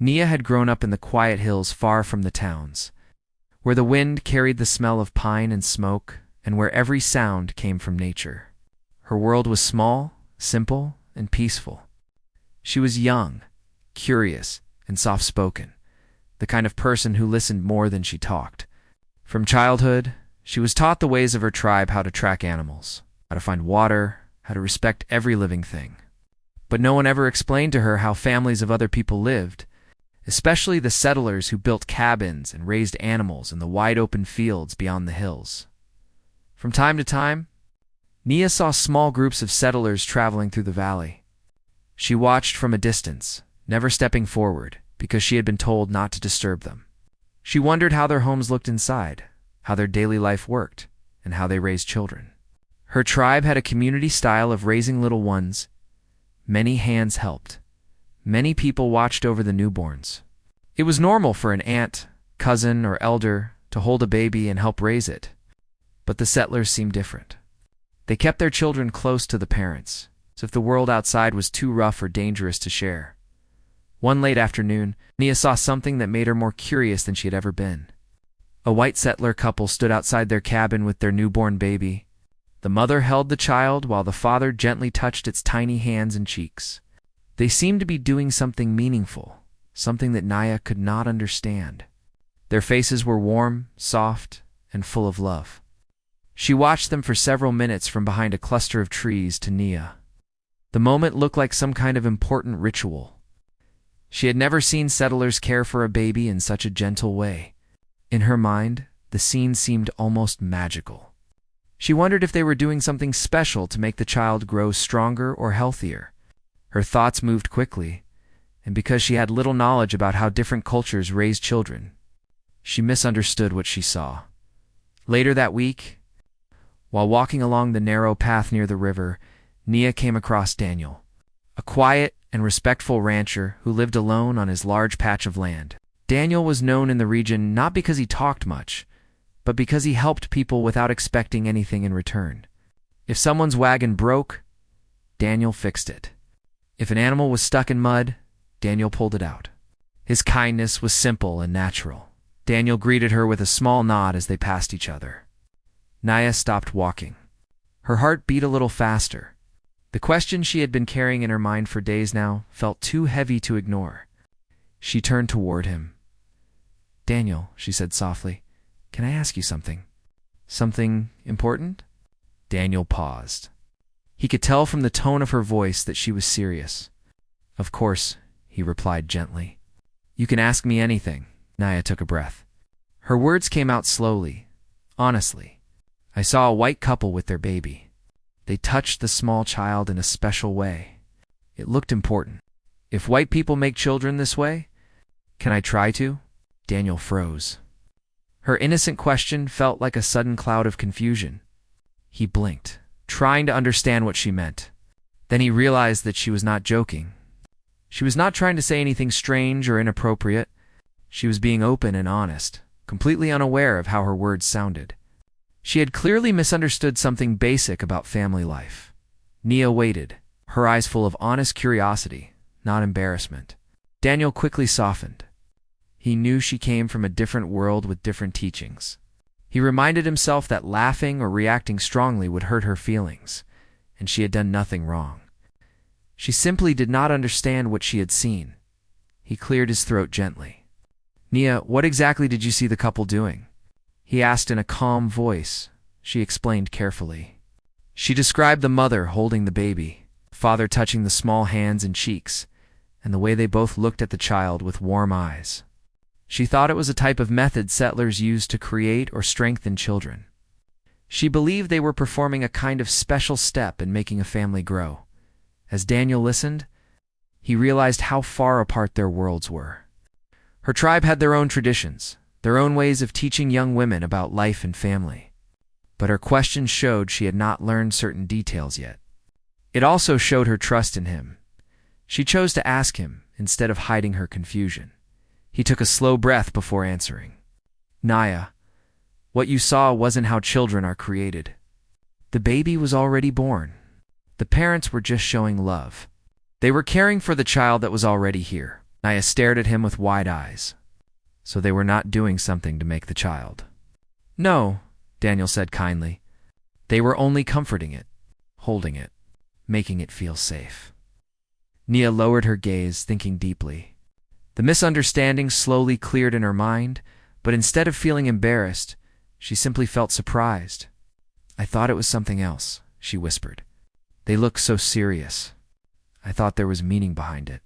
Nia had grown up in the quiet hills far from the towns, where the wind carried the smell of pine and smoke, and where every sound came from nature. Her world was small, simple, and peaceful. She was young, curious, and soft-spoken, the kind of person who listened more than she talked. From childhood, she was taught the ways of her tribe: how to track animals, how to find water, how to respect every living thing. But no one ever explained to her how families of other people lived, especially the settlers who built cabins and raised animals in the wide-open fields beyond the hills. From time to time, Nia saw small groups of settlers traveling through the valley. She watched from a distance, never stepping forward, because she had been told not to disturb them. She wondered how their homes looked inside, how their daily life worked, and how they raised children. Her tribe had a community style of raising little ones. Many hands helped. Many people watched over the newborns. It was normal for an aunt, cousin, or elder to hold a baby and help raise it. But the settlers seemed different. They kept their children close to the parents, as if the world outside was too rough or dangerous to share. One late afternoon, Nia saw something that made her more curious than she had ever been. A white settler couple stood outside their cabin with their newborn baby. The mother held the child while the father gently touched its tiny hands and cheeks. They seemed to be doing something meaningful, something that Nia could not understand. Their faces were warm, soft, and full of love. She watched them for several minutes from behind a cluster of trees. To Nia, the moment looked like some kind of important ritual. She had never seen settlers care for a baby in such a gentle way. In her mind, the scene seemed almost magical. She wondered if they were doing something special to make the child grow stronger or healthier. Her thoughts moved quickly, and because she had little knowledge about how different cultures raised children, she misunderstood what she saw. Later that week, while walking along the narrow path near the river, Nia came across Daniel, a quiet and respectful rancher who lived alone on his large patch of land. Daniel was known in the region not because he talked much, but because he helped people without expecting anything in return. If someone's wagon broke, Daniel fixed it. If an animal was stuck in mud, Daniel pulled it out. His kindness was simple and natural. Daniel greeted her with a small nod as they passed each other. Nia stopped walking. Her heart beat a little faster. The question she had been carrying in her mind for days now felt too heavy to ignore. She turned toward him. "Daniel," she said softly, "can I ask you something? Something important?" Daniel paused. He could tell from the tone of her voice that she was serious. "Of course," he replied gently. "You can ask me anything." Nia took a breath. Her words came out slowly, honestly. "I saw a white couple with their baby. They touched the small child in a special way. It looked important. If white people make children this way, can I try to?" Daniel froze. Her innocent question felt like a sudden cloud of confusion. He blinked, trying to understand what she meant. Then he realized that she was not joking. She was not trying to say anything strange or inappropriate. She was being open and honest, completely unaware of how her words sounded. She had clearly misunderstood something basic about family life. Nia waited, her eyes full of honest curiosity, not embarrassment. Daniel quickly softened. He knew she came from a different world with different teachings. He reminded himself that laughing or reacting strongly would hurt her feelings, and she had done nothing wrong. She simply did not understand what she had seen. He cleared his throat gently. "Nia, what exactly did you see the couple doing?" he asked in a calm voice. She explained carefully. She described the mother holding the baby, the father touching the small hands and cheeks, and the way they both looked at the child with warm eyes. She thought it was a type of method settlers used to create or strengthen children. She believed they were performing a kind of special step in making a family grow. As Daniel listened, he realized how far apart their worlds were. Her tribe had their own traditions, their own ways of teaching young women about life and family. But her question showed she had not learned certain details yet. It also showed her trust in him. She chose to ask him instead of hiding her confusion. He took a slow breath before answering. "Nia, what you saw wasn't how children are created. The baby was already born. The parents were just showing love. They were caring for the child that was already here. Naya stared at him with wide eyes. So they were not doing something to make the child. No, Daniel said kindly. They were only comforting it, holding it, making it feel safe. Nia lowered her gaze, thinking deeply. The misunderstanding slowly cleared in her mind, but instead of feeling embarrassed, she simply felt surprised. I thought it was something else, she whispered. They look so serious. I thought there was meaning behind it.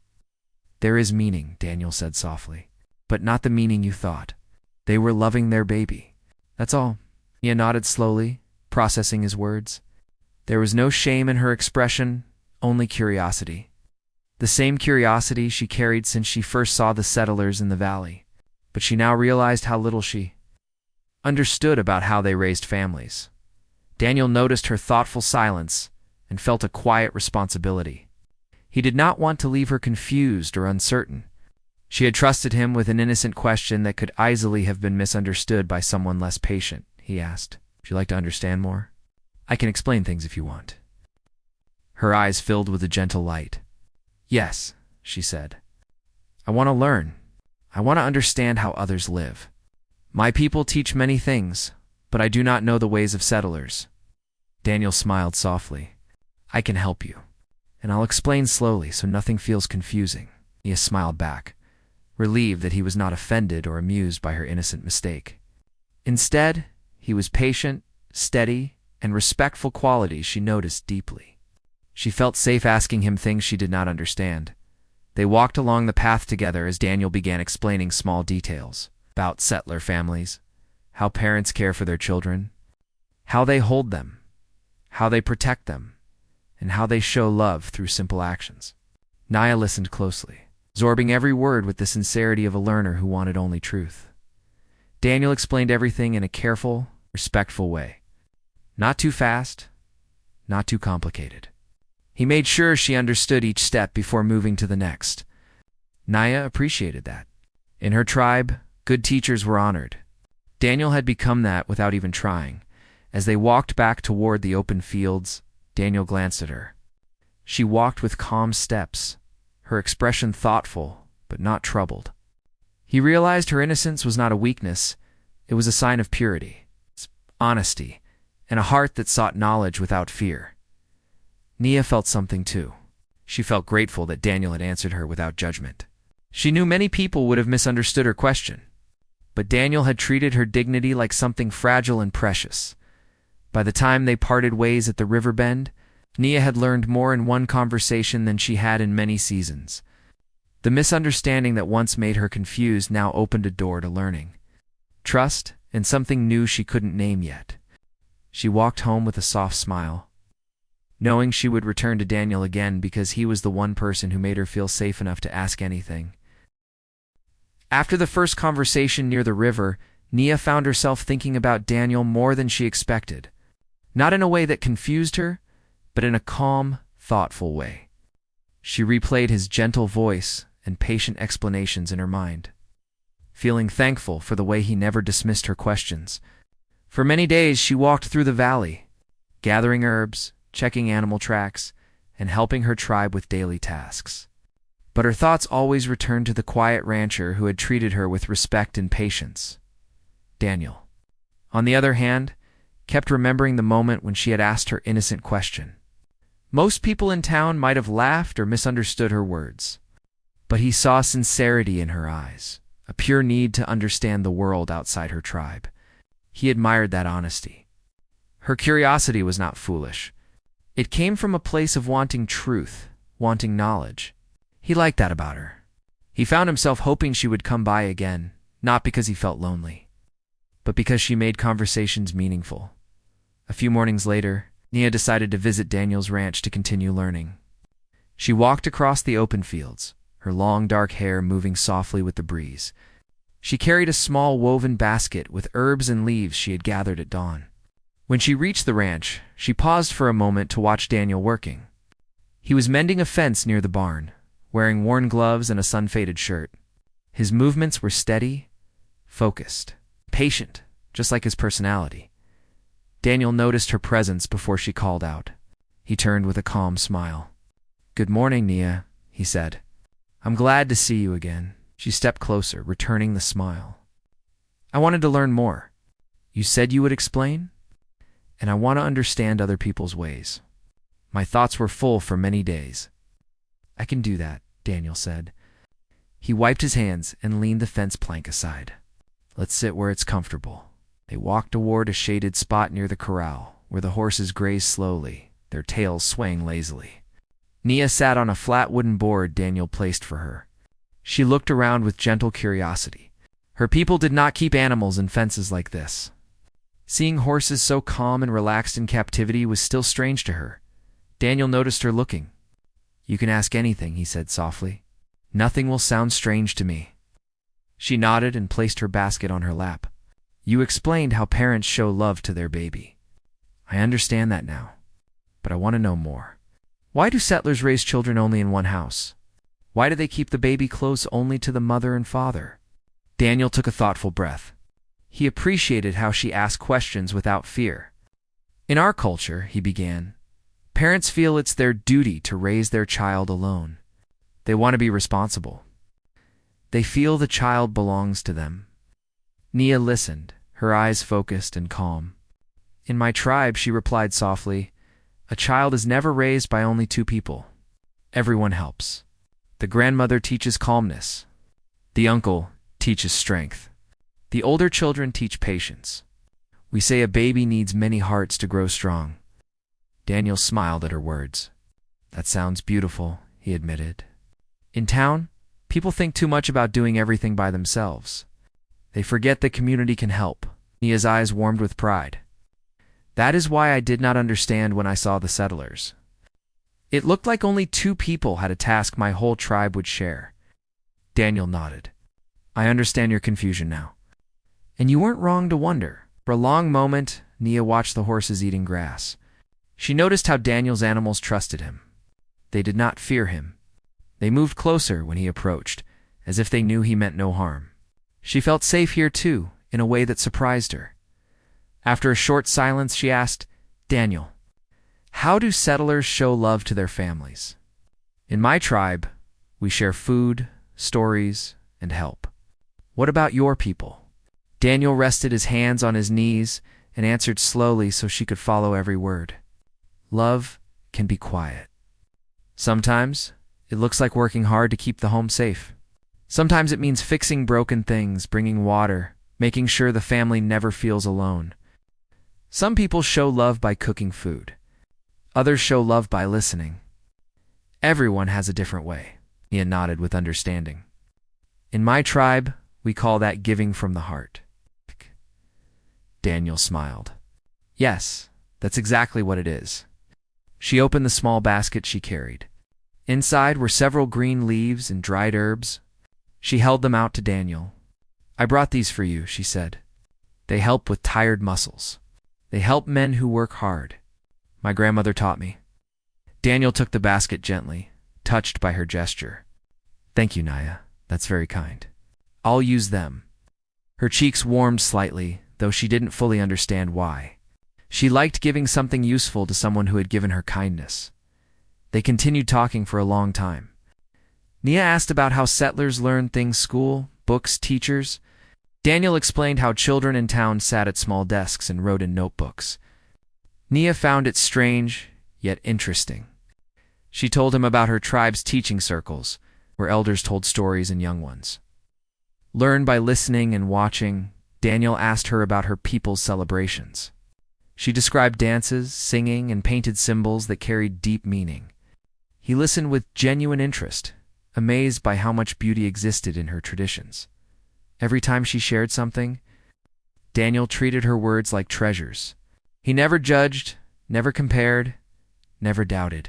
There is meaning, Daniel said softly, but not the meaning you thought. They were loving their baby. That's all. Nia nodded slowly, processing his words. There was no shame in her expression, only curiosity. The same curiosity she carried since she first saw the settlers in the valley, but she now realized how little she understood about how they raised families. Daniel noticed her thoughtful silence and felt a quiet responsibility. He did not want to leave her confused or uncertain. She had trusted him with an innocent question that could easily have been misunderstood by someone less patient. He asked, "Would you like to understand more? I can explain things if you want." Her eyes filled with a gentle light. "Yes," she said. "I want to learn. I want to understand how others live. My people teach many things, but I do not know the ways of settlers." Daniel smiled softly. "I can help you, and I'll explain slowly so nothing feels confusing." Nia smiled back, relieved that he was not offended or amused by her innocent mistake. Instead, he was patient, steady, and respectful qualities she noticed deeply. She felt safe asking him things she did not understand. They walked along the path together as Daniel began explaining small details about settler families, how parents care for their children, how they hold them, how they protect them, and how they show love through simple actions. Naya listened closely, absorbing every word with the sincerity of a learner who wanted only truth. Daniel explained everything in a careful, respectful way. Not too fast, not too complicated. He made sure she understood each step before moving to the next. Naya appreciated that. In her tribe, good teachers were honored. Daniel had become that without even trying. As they walked back toward the open fields, Daniel glanced at her. She walked with calm steps, her expression thoughtful but not troubled. He realized her innocence was not a weakness, it was a sign of purity, honesty, and a heart that sought knowledge without fear. Nia felt something too. She felt grateful that Daniel had answered her without judgment. She knew many people would have misunderstood her question, but Daniel had treated her dignity like something fragile and precious. By the time they parted ways at the river bend, Nia had learned more in one conversation than she had in many seasons. The misunderstanding that once made her confused now opened a door to learning. Trust, and something new she couldn't name yet. She walked home with a soft smile, knowing she would return to Daniel again because he was the one person who made her feel safe enough to ask anything. After the first conversation near the river, Nia found herself thinking about Daniel more than she expected. Not in a way that confused her, but in a calm, thoughtful way. She replayed his gentle voice and patient explanations in her mind, feeling thankful for the way he never dismissed her questions. For many days she walked through the valley, gathering herbs, checking animal tracks, and helping her tribe with daily tasks. But her thoughts always returned to the quiet rancher who had treated her with respect and patience. Daniel, on the other hand, kept remembering the moment when she had asked her innocent question. Most people in town might have laughed or misunderstood her words, but he saw sincerity in her eyes, a pure need to understand the world outside her tribe. He admired that honesty. Her curiosity was not foolish. It came from a place of wanting truth, wanting knowledge. He liked that about her. He found himself hoping she would come by again, not because he felt lonely, but because she made conversations meaningful. A few mornings later, Nia decided to visit Daniel's ranch to continue learning. She walked across the open fields, her long dark hair moving softly with the breeze. She carried a small woven basket with herbs and leaves she had gathered at dawn. When she reached the ranch, she paused for a moment to watch Daniel working. He was mending a fence near the barn, wearing worn gloves and a sun-faded shirt. His movements were steady, focused, patient, just like his personality. Daniel noticed her presence before she called out. He turned with a calm smile. "Good morning, Nia," he said. I'm glad to see you again. She stepped closer, returning the smile. I wanted to learn more. You said you would explain? And I want to understand other people's ways. My thoughts were full for many days. I can do that, Daniel said. He wiped his hands and leaned the fence plank aside. Let's sit where it's comfortable. They walked toward a shaded spot near the corral, where the horses grazed slowly, their tails swaying lazily. Nia sat on a flat wooden board Daniel placed for her. She looked around with gentle curiosity. Her people did not keep animals in fences like this. Seeing horses so calm and relaxed in captivity was still strange to her. Daniel noticed her looking. You can ask anything, he said softly. Nothing will sound strange to me. She nodded and placed her basket on her lap. You explained how parents show love to their baby. I understand that now, but I want to know more. Why do settlers raise children only in one house? Why do they keep the baby close only to the mother and father? Daniel took a thoughtful breath. He appreciated how she asked questions without fear. In our culture, he began, parents feel it's their duty to raise their child alone. They want to be responsible. They feel the child belongs to them. Nia listened, her eyes focused and calm. In my tribe, she replied softly, a child is never raised by only two people. Everyone helps. The grandmother teaches calmness. The uncle teaches strength. The older children teach patience. We say a baby needs many hearts to grow strong. Daniel smiled at her words. That sounds beautiful, he admitted. In town, people think too much about doing everything by themselves. They forget the community can help. Nia's eyes warmed with pride. That is why I did not understand when I saw the settlers. It looked like only two people had a task my whole tribe would share. Daniel nodded. I understand your confusion now. And you weren't wrong to wonder. For a long moment, Nia watched the horses eating grass. She noticed how Daniel's animals trusted him. They did not fear him. They moved closer when he approached, as if they knew he meant no harm. She felt safe here too, in a way that surprised her. After a short silence, she asked, Daniel, how do settlers show love to their families? In my tribe, we share food, stories, and help. What about your people? Daniel rested his hands on his knees and answered slowly so she could follow every word. Love can be quiet. Sometimes it looks like working hard to keep the home safe. Sometimes it means fixing broken things, bringing water, making sure the family never feels alone. Some people show love by cooking food. Others show love by listening. Everyone has a different way. Nia nodded with understanding. In my tribe, we call that giving from the heart. Daniel smiled. Yes, that's exactly what it is. She opened the small basket she carried. Inside were several green leaves and dried herbs. She held them out to Daniel. I brought these for you, she said. They help with tired muscles. They help men who work hard. My grandmother taught me. Daniel took the basket gently, touched by her gesture. Thank you, Nia. That's very kind. I'll use them. Her cheeks warmed slightly, though she didn't fully understand why. She liked giving something useful to someone who had given her kindness. They continued talking for a long time. Nia asked about how settlers learned things: school, books, teachers. Daniel explained how children in town sat at small desks and wrote in notebooks. Nia found it strange, yet interesting. She told him about her tribe's teaching circles, where elders told stories and young ones. Learned by listening and watching, Daniel asked her about her people's celebrations. She described dances, singing, and painted symbols that carried deep meaning. He listened with genuine interest, amazed by how much beauty existed in her traditions. Every time she shared something, Daniel treated her words like treasures. He never judged, never compared, never doubted.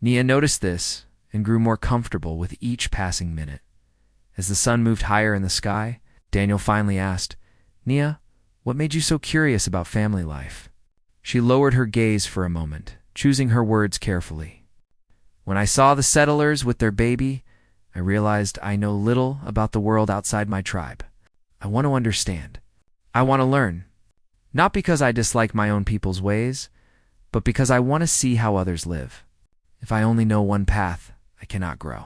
Nia noticed this and grew more comfortable with each passing minute. As the sun moved higher in the sky, Daniel finally asked, Nia, what made you so curious about family life? She lowered her gaze for a moment, choosing her words carefully. When I saw the settlers with their baby, I realized I know little about the world outside my tribe. I want to understand. I want to learn. Not because I dislike my own people's ways, but because I want to see how others live. If I only know one path, I cannot grow.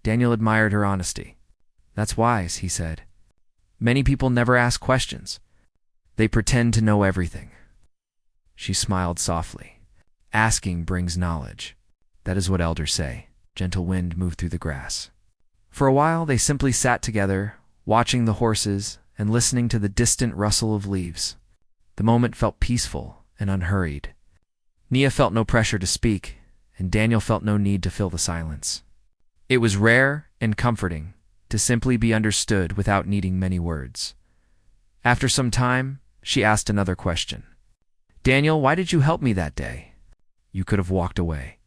Daniel admired her honesty. "That's wise," he said. "Many people never ask questions. They pretend to know everything." She smiled softly. "Asking brings knowledge. That is what elders say." Gentle wind moved through the grass. For a while they simply sat together, watching the horses and listening to the distant rustle of leaves. The moment felt peaceful and unhurried. Nia felt no pressure to speak, and Daniel felt no need to fill the silence. It was rare and comforting to simply be understood without needing many words. After some time, she asked another question. "Daniel, why did you help me that day? You could have walked away."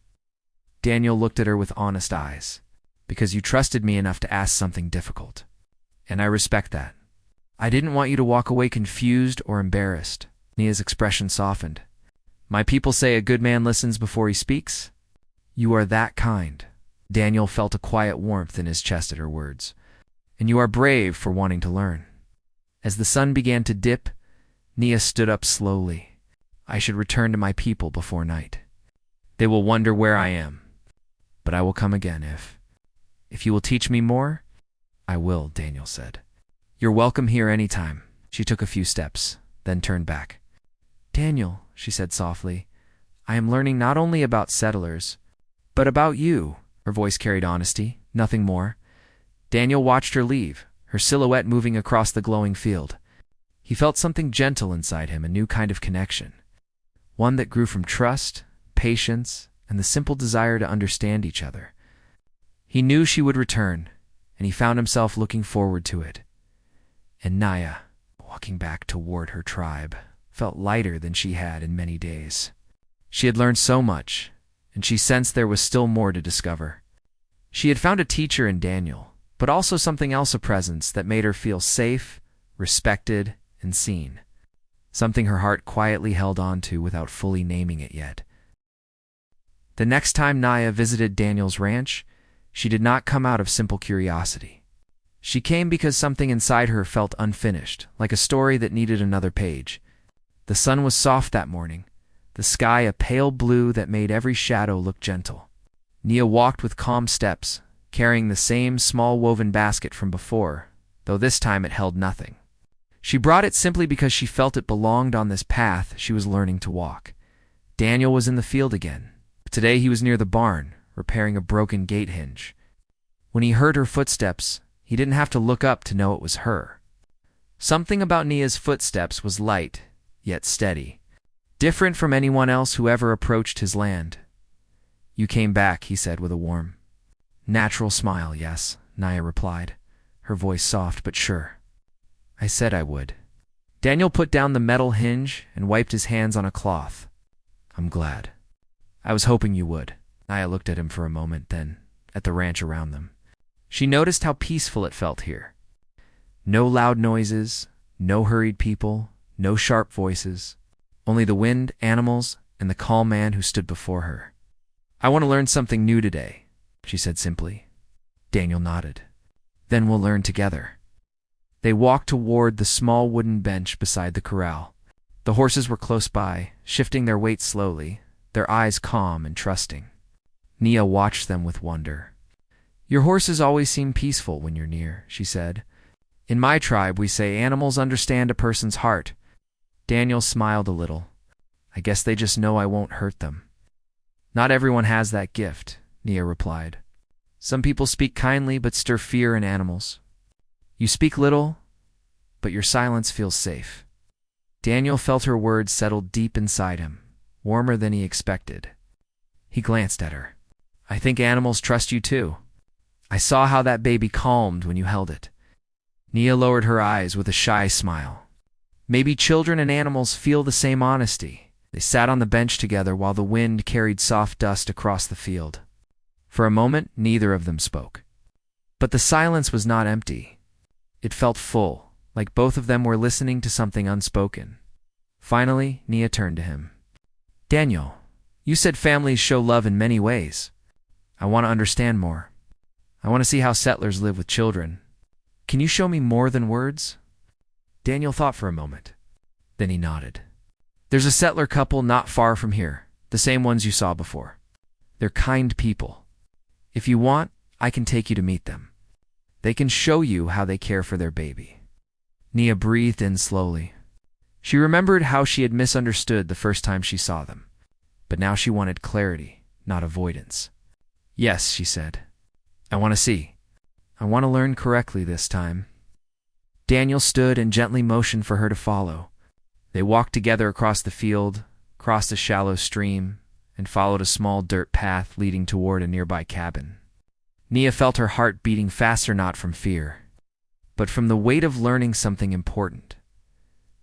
Daniel looked at her with honest eyes. "Because you trusted me enough to ask something difficult. And I respect that. I didn't want you to walk away confused or embarrassed." Nia's expression softened. "My people say a good man listens before he speaks. You are that kind." Daniel felt a quiet warmth in his chest at her words. "And you are brave for wanting to learn." As the sun began to dip, Nia stood up slowly. "I should return to my people before night. They will wonder where I am. But I will come again if you will teach me more." "I will," Daniel said. "You're welcome here any time." She took a few steps, then turned back. "Daniel," she said softly, "I am learning not only about settlers, but about you." Her voice carried honesty, nothing more. Daniel watched her leave, her silhouette moving across the glowing field. He felt something gentle inside him, a new kind of connection. One that grew from trust, patience, and the simple desire to understand each other. He knew she would return, and he found himself looking forward to it. And Nia, walking back toward her tribe, felt lighter than she had in many days. She had learned so much, and she sensed there was still more to discover. She had found a teacher in Daniel, but also something else, a presence that made her feel safe, respected, and seen. Something her heart quietly held on to without fully naming it yet. The next time Nia visited Daniel's ranch, she did not come out of simple curiosity. She came because something inside her felt unfinished, like a story that needed another page. The sun was soft that morning, the sky a pale blue that made every shadow look gentle. Nia walked with calm steps, carrying the same small woven basket from before, though this time it held nothing. She brought it simply because she felt it belonged on this path she was learning to walk. Daniel was in the field again. Today he was near the barn, repairing a broken gate hinge. When he heard her footsteps, he didn't have to look up to know it was her. Something about Nia's footsteps was light, yet steady, different from anyone else who ever approached his land. "You came back," he said with a warm, natural smile. "Yes," Nia replied, her voice soft but sure. "I said I would." Daniel put down the metal hinge and wiped his hands on a cloth. "I'm glad. I was hoping you would." Nia looked at him for a moment, then at the ranch around them. She noticed how peaceful it felt here. No loud noises, no hurried people, no sharp voices, only the wind, animals, and the calm man who stood before her. "I want to learn something new today," she said simply. Daniel nodded. "Then we'll learn together." They walked toward the small wooden bench beside the corral. The horses were close by, shifting their weight slowly, their eyes calm and trusting. Nia watched them with wonder. "Your horses always seem peaceful when you're near," she said. "In my tribe, we say animals understand a person's heart." Daniel smiled a little. "I guess they just know I won't hurt them." "Not everyone has that gift," Nia replied. "Some people speak kindly but stir fear in animals. You speak little, but your silence feels safe." Daniel felt her words settle deep inside him, warmer than he expected. He glanced at her. "I think animals trust you too. I saw how that baby calmed when you held it." Nia lowered her eyes with a shy smile. Maybe children and animals feel the same honesty. They sat on the bench together while the wind carried soft dust across the field. For a moment, neither of them spoke. But the silence was not empty. It felt full, like both of them were listening to something unspoken. Finally, Nia turned to him. "Daniel, you said families show love in many ways. I want to understand more. I want to see how settlers live with children. Can you show me more than words?" Daniel thought for a moment. Then he nodded. "There's a settler couple not far from here, the same ones you saw before. They're kind people. If you want, I can take you to meet them. They can show you how they care for their baby." Nia breathed in slowly. She remembered how she had misunderstood the first time she saw them, but now she wanted clarity, not avoidance. "Yes," she said. "I want to see. I want to learn correctly this time." Daniel stood and gently motioned for her to follow. They walked together across the field, crossed a shallow stream, and followed a small dirt path leading toward a nearby cabin. Nia felt her heart beating faster, not from fear, but from the weight of learning something important.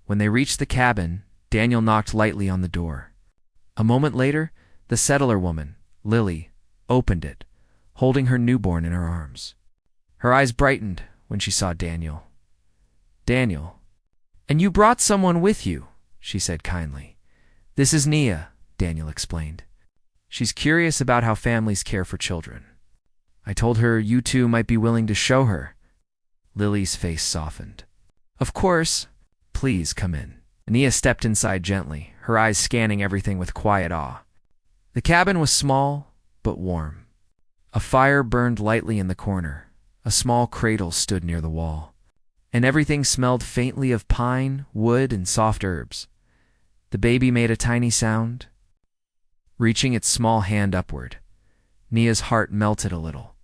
When they reached the cabin, Daniel knocked lightly on the door. A moment later, the settler woman, Lily, opened it, holding her newborn in her arms. Her eyes brightened when she saw Daniel. "Daniel, and you brought someone with you," she said kindly. "This is Nia," Daniel explained. "She's curious about how families care for children. I told her you two might be willing to show her." Lily's face softened. "Of course. Please come in." Nia stepped inside gently, her eyes scanning everything with quiet awe. The cabin was small, but warm. A fire burned lightly in the corner. A small cradle stood near the wall, and everything smelled faintly of pine, wood, and soft herbs. The baby made a tiny sound, reaching its small hand upward. Nia's heart melted a little.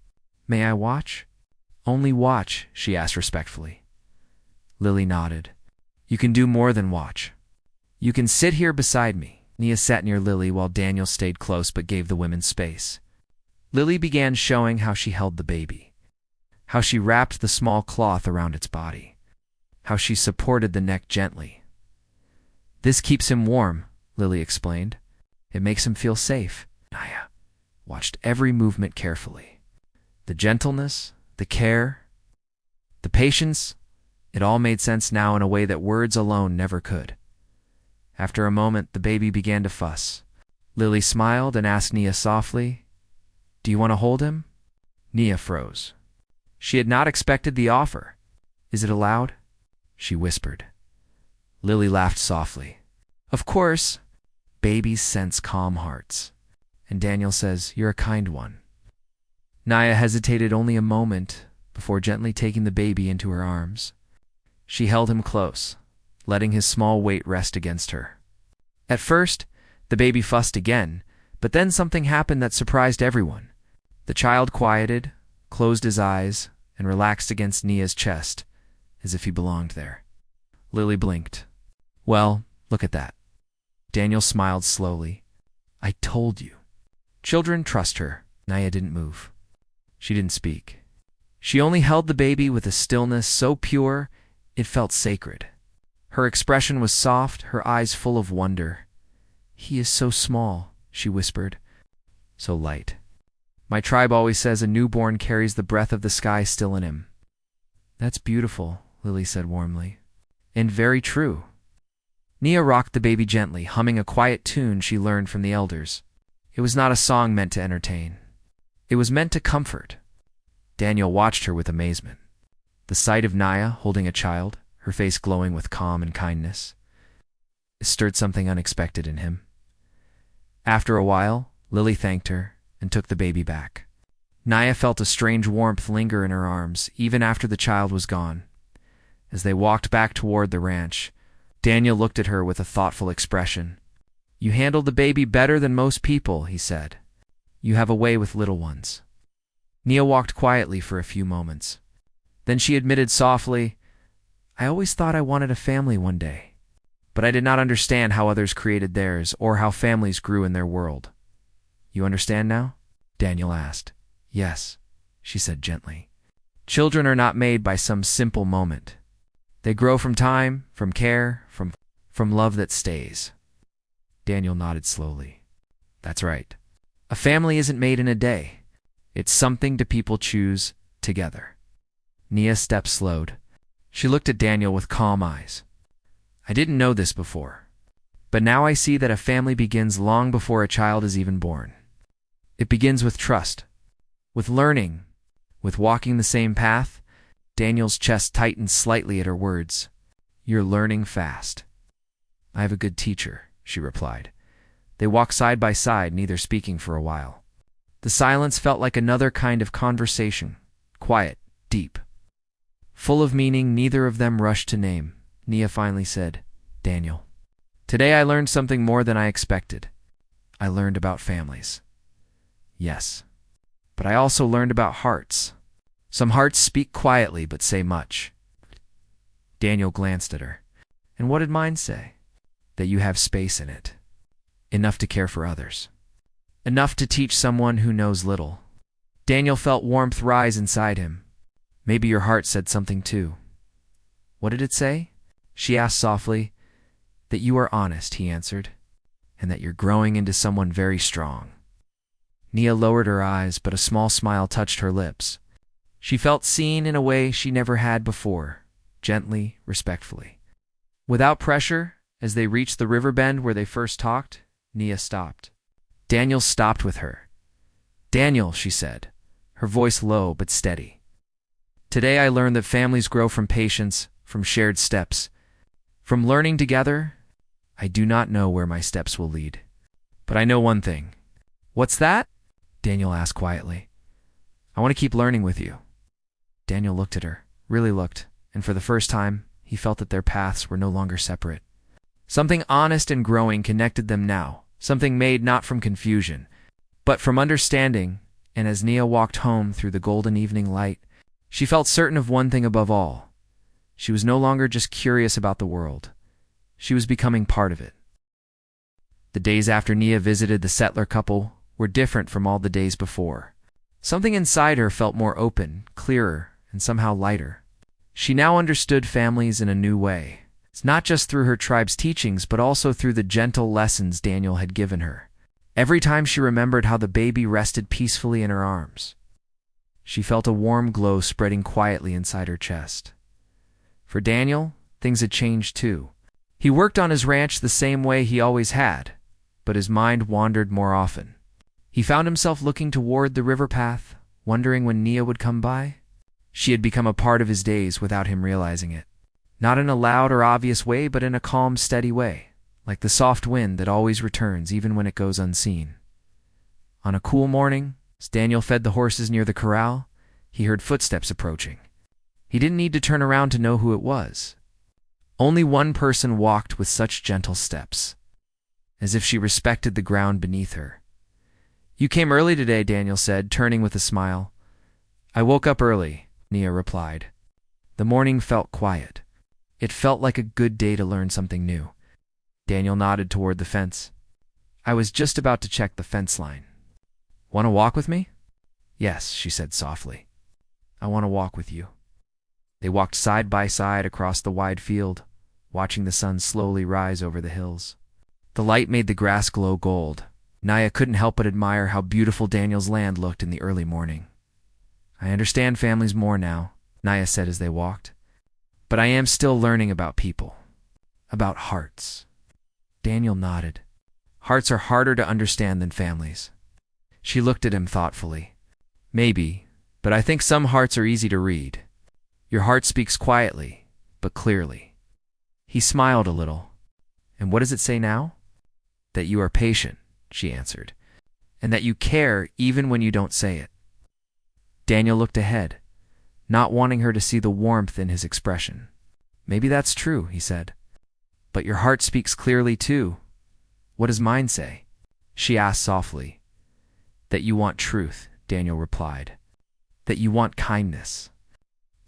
"May I watch?" "Only watch," she asked respectfully. Lily nodded. "You can do more than watch. You can sit here beside me." Nia sat near Lily while Daniel stayed close but gave the women space. Lily began showing how she held the baby, how she wrapped the small cloth around its body, how she supported the neck gently. "This keeps him warm," Lily explained. "It makes him feel safe." Nia watched every movement carefully. The gentleness, the care, the patience, it all made sense now in a way that words alone never could. After a moment, the baby began to fuss. Lily smiled and asked Nia softly, "Do you want to hold him?" Nia froze. She had not expected the offer. "Is it allowed?" she whispered. Lily laughed softly. "Of course. Babies sense calm hearts. And Daniel says, you're a kind one." Nia hesitated only a moment before gently taking the baby into her arms. She held him close, letting his small weight rest against her. At first, the baby fussed again, but then something happened that surprised everyone. The child quieted, closed his eyes, and relaxed against Nia's chest, as if he belonged there. Lily blinked. "Well, look at that." Daniel smiled slowly. "I told you." Children trust her. Nia didn't move. She didn't speak. She only held the baby with a stillness so pure it felt sacred. Her expression was soft, her eyes full of wonder. "He is so small," she whispered. "So light. My tribe always says a newborn carries the breath of the sky still in him." "That's beautiful," Lily said warmly. "And very true." Nia rocked the baby gently, humming a quiet tune she learned from the elders. It was not a song meant to entertain. It was meant to comfort. Daniel watched her with amazement. The sight of Nia holding a child, her face glowing with calm and kindness, stirred something unexpected in him. After a while, Lily thanked her and took the baby back. Nia felt a strange warmth linger in her arms, even after the child was gone. As they walked back toward the ranch, Daniel looked at her with a thoughtful expression. "You handled the baby better than most people," he said. "You have a way with little ones." Nia walked quietly for a few moments. Then she admitted softly, "I always thought I wanted a family one day, but I did not understand how others created theirs or how families grew in their world." "You understand now?" Daniel asked. "Yes," she said gently. "Children are not made by some simple moment. They grow from time, from care, from love that stays." Daniel nodded slowly. "That's right. A family isn't made in a day. It's something the people choose together." Nia's steps slowed. She looked at Daniel with calm eyes. "I didn't know this before, but now I see that a family begins long before a child is even born. It begins with trust, with learning, with walking the same path." Daniel's chest tightened slightly at her words. "You're learning fast." "I have a good teacher," she replied. They walked side by side, neither speaking for a while. The silence felt like another kind of conversation, quiet, deep. Full of meaning, neither of them rushed to name. Nia finally said, "Daniel, today I learned something more than I expected. I learned about families." "Yes, but I also learned about hearts. Some hearts speak quietly but say much." Daniel glanced at her. "And what did mine say?" "That you have space in it. Enough to care for others. Enough to teach someone who knows little." Daniel felt warmth rise inside him. "Maybe your heart said something too." "What did it say?" she asked softly. "That you are honest," he answered, "and that you're growing into someone very strong." Nia lowered her eyes, but a small smile touched her lips. She felt seen in a way she never had before, gently, respectfully. Without pressure, as they reached the river bend where they first talked, Nia stopped. Daniel stopped with her. "Daniel," she said, her voice low but steady. "Today I learned that families grow from patience, from shared steps, from learning together. I do not know where my steps will lead, but I know one thing." "What's that?" Daniel asked quietly. "I want to keep learning with you." Daniel looked at her, really looked, and for the first time, he felt that their paths were no longer separate. Something honest and growing connected them now, something made not from confusion, but from understanding, and as Nia walked home through the golden evening light, she felt certain of one thing above all. She was no longer just curious about the world. She was becoming part of it. The days after Nia visited the settler couple were different from all the days before. Something inside her felt more open, clearer, and somehow lighter. She now understood families in a new way. It's not just through her tribe's teachings, but also through the gentle lessons Daniel had given her. Every time she remembered how the baby rested peacefully in her arms, she felt a warm glow spreading quietly inside her chest. For Daniel, things had changed too. He worked on his ranch the same way he always had, but his mind wandered more often. He found himself looking toward the river path, wondering when Nia would come by. She had become a part of his days without him realizing it. Not in a loud or obvious way, but in a calm, steady way, like the soft wind that always returns even when it goes unseen. On a cool morning, as Daniel fed the horses near the corral, he heard footsteps approaching. He didn't need to turn around to know who it was. Only one person walked with such gentle steps, as if she respected the ground beneath her. "You came early today," Daniel said, turning with a smile. "I woke up early," Nia replied. The morning felt quiet. It felt like a good day to learn something new. Daniel nodded toward the fence. "I was just about to check the fence line." "Want to walk with me?" "Yes," she said softly. "I want to walk with you." They walked side by side across the wide field, watching the sun slowly rise over the hills. The light made the grass glow gold. Nia couldn't help but admire how beautiful Daniel's land looked in the early morning. "I understand families more now," Nia said as they walked. "But I am still learning about people, about hearts." Daniel nodded. "Hearts are harder to understand than families." She looked at him thoughtfully. "Maybe, but I think some hearts are easy to read. Your heart speaks quietly, but clearly." He smiled a little. "And what does it say now?" "That you are patient," she answered, "and that you care even when you don't say it." Daniel looked ahead, not wanting her to see the warmth in his expression. "Maybe that's true," he said. "But your heart speaks clearly too. What does mine say?" she asked softly. "That you want truth," Daniel replied. "That you want kindness.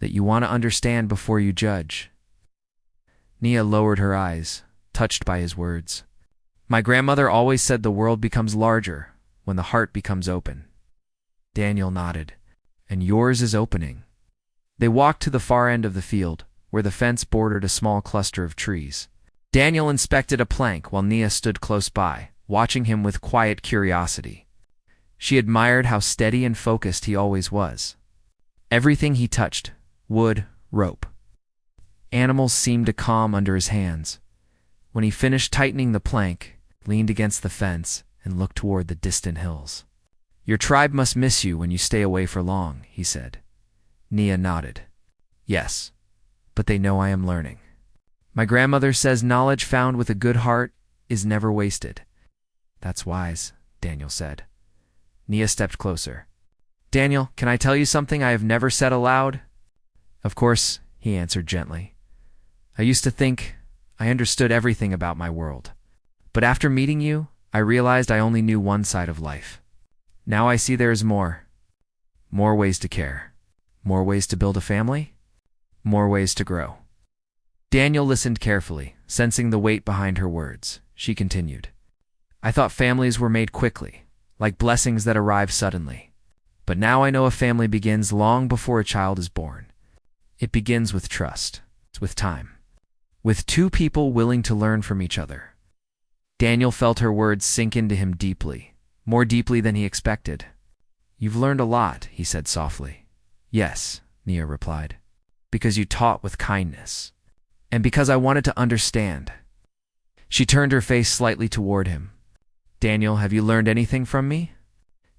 That you want to understand before you judge." Nia lowered her eyes, touched by his words. "My grandmother always said the world becomes larger when the heart becomes open." Daniel nodded. "And yours is opening." They walked to the far end of the field, where the fence bordered a small cluster of trees. Daniel inspected a plank while Nia stood close by, watching him with quiet curiosity. She admired how steady and focused he always was. Everything he touched, wood, rope, animals, seemed to calm under his hands. When he finished tightening the plank, leaned against the fence and looked toward the distant hills. "Your tribe must miss you when you stay away for long," he said. Nia nodded. "Yes, but they know I am learning. My grandmother says knowledge found with a good heart is never wasted." "That's wise," Daniel said. Nia stepped closer. Daniel, can I tell you something I have never said aloud? Of course, he answered gently. I used to think I understood everything about my world. But after meeting you, I realized I only knew one side of life. Now I see there is more. More ways to care. More ways to build a family. More ways to grow. Daniel listened carefully, sensing the weight behind her words. She continued. I thought families were made quickly, like blessings that arrive suddenly. But now I know a family begins long before a child is born. It begins with trust, with time, with two people willing to learn from each other. Daniel felt her words sink into him deeply, more deeply than he expected. You've learned a lot, he said softly. Yes, Nia replied, because you taught with kindness, and because I wanted to understand. She turned her face slightly toward him. Daniel, have you learned anything from me?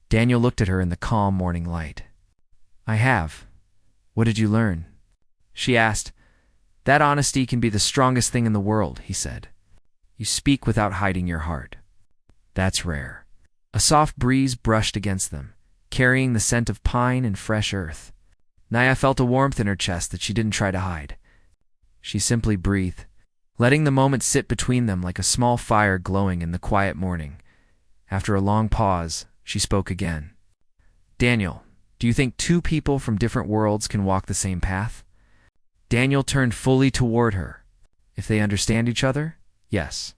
Daniel looked at her in the calm morning light. I have. What did you learn? She asked. That honesty can be the strongest thing in the world, he said. You speak without hiding your heart. That's rare. A soft breeze brushed against them, carrying the scent of pine and fresh earth. Nia felt a warmth in her chest that she didn't try to hide. She simply breathed, letting the moment sit between them like a small fire glowing in the quiet morning. After a long pause, she spoke again. Daniel, do you think two people from different worlds can walk the same path? Daniel turned fully toward her. If they understand each other, yes.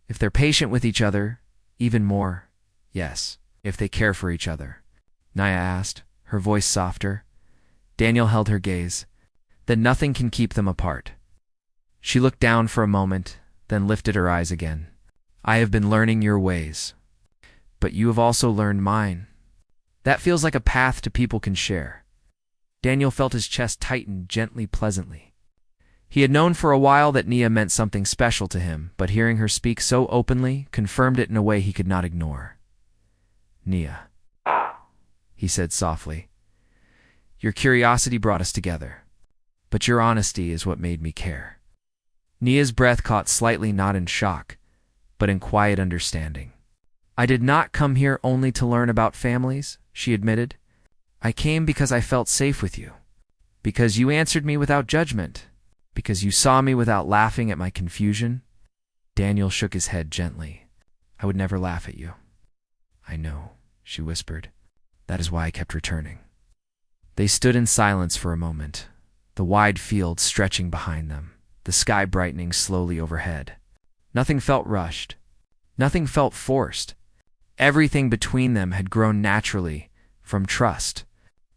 If they're patient with each other, even more, yes. If they care for each other, Nia asked, her voice softer. Daniel held her gaze. Then nothing can keep them apart. She looked down for a moment, then lifted her eyes again. I have been learning your ways, but you have also learned mine. That feels like a path two people can share. Daniel felt his chest tighten gently, pleasantly. He had known for a while that Nia meant something special to him, but hearing her speak so openly confirmed it in a way he could not ignore. Nia, he said softly, your curiosity brought us together, but your honesty is what made me care. Nia's breath caught slightly, not in shock, but in quiet understanding. I did not come here only to learn about families, she admitted. I came because I felt safe with you, because you answered me without judgment, because you saw me without laughing at my confusion. Daniel shook his head gently. I would never laugh at you. I know, she whispered. That is why I kept returning. They stood in silence for a moment, the wide field stretching behind them, the sky brightening slowly overhead. Nothing felt rushed. Nothing felt forced. Everything between them had grown naturally, from trust,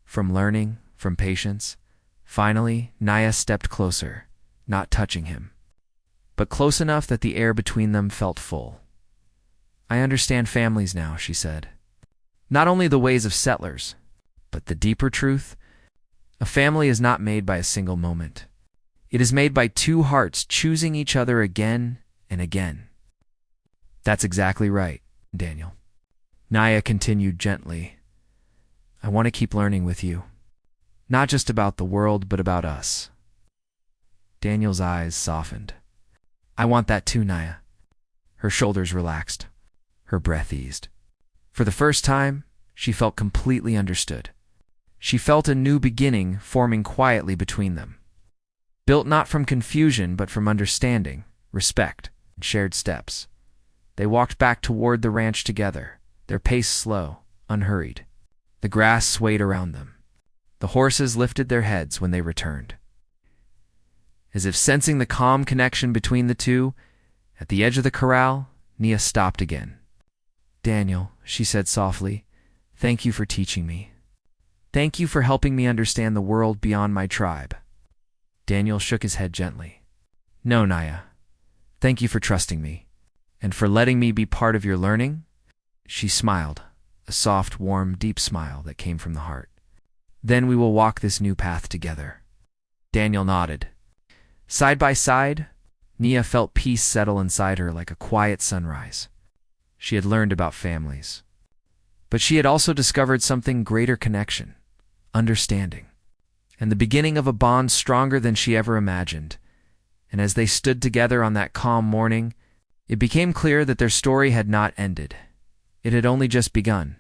from learning, from patience. Finally, Nia stepped closer, not touching him, but close enough that the air between them felt full. I understand families now, she said. Not only the ways of settlers, but the deeper truth. A family is not made by a single moment. It is made by two hearts choosing each other again and again. That's exactly right, Daniel. Nia continued gently. I want to keep learning with you. Not just about the world, but about us. Daniel's eyes softened. I want that too, Nia. Her shoulders relaxed. Her breath eased. For the first time, she felt completely understood. She felt a new beginning forming quietly between them. Built not from confusion, but from understanding, respect, and shared steps. They walked back toward the ranch together, their pace slow, unhurried. The grass swayed around them. The horses lifted their heads when they returned. As if sensing the calm connection between the two, at the edge of the corral, Nia stopped again. Daniel, she said softly, thank you for teaching me. Thank you for helping me understand the world beyond my tribe. Daniel shook his head gently. No, Nia. Thank you for trusting me, and for letting me be part of your learning. She smiled, a soft, warm, deep smile that came from the heart. Then we will walk this new path together. Daniel nodded. Side by side, Nia felt peace settle inside her like a quiet sunrise. She had learned about families, but she had also discovered something greater: connection, understanding, and the beginning of a bond stronger than she ever imagined. And as they stood together on that calm morning, it became clear that their story had not ended. It had only just begun.